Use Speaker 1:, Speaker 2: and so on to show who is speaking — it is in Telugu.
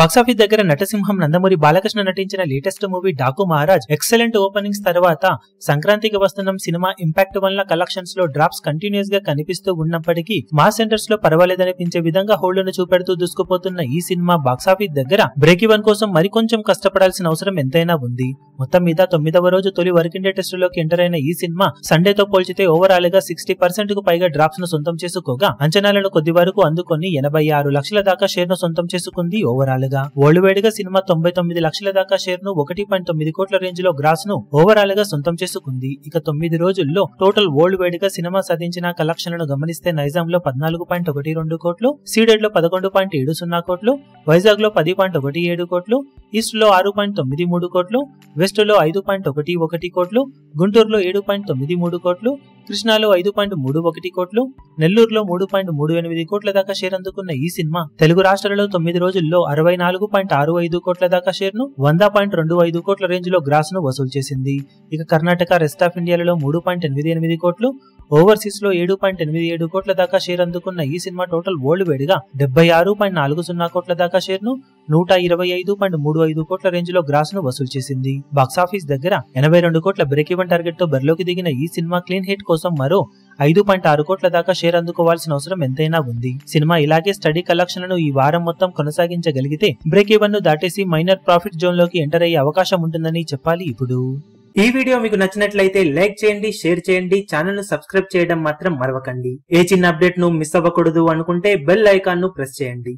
Speaker 1: బాక్సాఫీస్ దగ్గర నటసింహం నందమూరి బాలకృష్ణ నటించిన latest movie Daaku Maharaj excellent openings తర్వాత సంక్రాంతికి వస్తున్న సినిమా ఇంపాక్ట్ వల్ల కలెక్షన్స్ లో డ్రాప్స్ కంటిన్యూస్ గా కనిపిస్తూ ఉన్నప్పటికీ మాస్ సెంటర్స్ లో పర్వాలేదనిపించే విధంగా హోల్డ్ను చూపెడుతూ దూసుకుపోతున్న ఈ సినిమా బాక్సాఫీస్ దగ్గర బ్రేక్ ఈవెన్ కోసం మరికొంచెం కష్టపడాల్సిన అవసరం ఎంతైనా ఉంది. మొత్తం మీద 9వ రోజు తొలి వర్కింగ్ డే టెస్ట్ లోకి ఎంటర్ అయిన ఈ సినిమా సండేతో పోల్చితే ఓవరాల్ గా 60% కు పైగా డ్రాప్స్ ను సొంతం చేసుకోగా అంచనాలను కొద్ది వరకు అందుకొని 86 లక్షల దాకా షేర్ ను సొంతం చేసుకుంది. ఓవరాల్ గా వరల్డ్ వైడ్ గా సినిమా 99 లక్షల దాకా షేర్ ను 1.9 కోట్ల రేంజ్ లో గ్రాస్ ను ఓవరాల్ గా సొంతం చేసుకుంది. ఇక 9 రోజుల్లో టోటల్ వరల్డ్ వైడ్ గా సినిమా సాధించిన కలెక్షన్లను గమనిస్తే నైజాం లో 14.12 కోట్లు, సీడెడ్ లో 11.70 కోట్లు, వైజాగ్ లో 10.17 కోట్లు, ఈస్ట్ లో 6.93 కోట్లు, వెస్ట్ లో 5.11 కోట్లు, గుంటూరులో 7.93 కోట్లు, కృష్ణాలో 5.31 కోట్లు, నెల్లూరులో 3.38 కోట్ల దాకా షేర్ అందుకున్న ఈ సినిమా తెలుగు రాష్ట్రాలలో 9 రోజుల్లో 64.65 కోట్ల దాకా షేర్ ను 100.25 కోట్ల రేంజ్ లో గ్రాస్ ను వసూలు చేసింది. ఇక కర్ణాటక, రెస్ట్ ఆఫ్ ఇండియాలలో 3.88 కోట్లు, ఓవర్సీస్ లో 7.87 కోట్ల దాకా షేర్ అందుకున్న ఈ సినిమా టోటల్ వరల్డ్ వైడ్ గా 76.40 కోట్ల దాకా షేర్ ను 125.35 కోట్ల రేంజ్ లో గ్రాస్ ను వసూలు చేసింది. బాక్సాఫీస్ దగ్గర 82 కోట్ల బ్రేక్ ఈవెన్ టార్గెట్ తో బరిలోకి దిగిన ఈ సినిమా క్లీన్ హిట్ కోసం మరో 5.6 కోట్ల దాకా షేర్ అందుకోవాల్సిన అవసరం ఎంతైనా ఉంది. సినిమా ఇలాగే స్టడీ కలెక్షన్లను ఈ వారం మొత్తం కొనసాగించగలిగితే బ్రేక్ ఈవెన్ ను దాటేసి మైనర్ ప్రాఫిట్ జోన్ లోకి ఎంటర్ అయ్యే అవకాశం ఉంటుందని చెప్పాలి. ఇప్పుడు ఈ వీడియో మీకు నచ్చినట్లయితే లైక్ చేయండి, షేర్ చేయండి, ఛానల్ ను సబ్స్క్రైబ్ చేయడం మాత్రం మరవకండి. ఏ చిన్న అప్డేట్ ను మిస్ అవ్వకూడదు అనుకుంటే బెల్ ఐకాన్ ను ప్రెస్ చేయండి.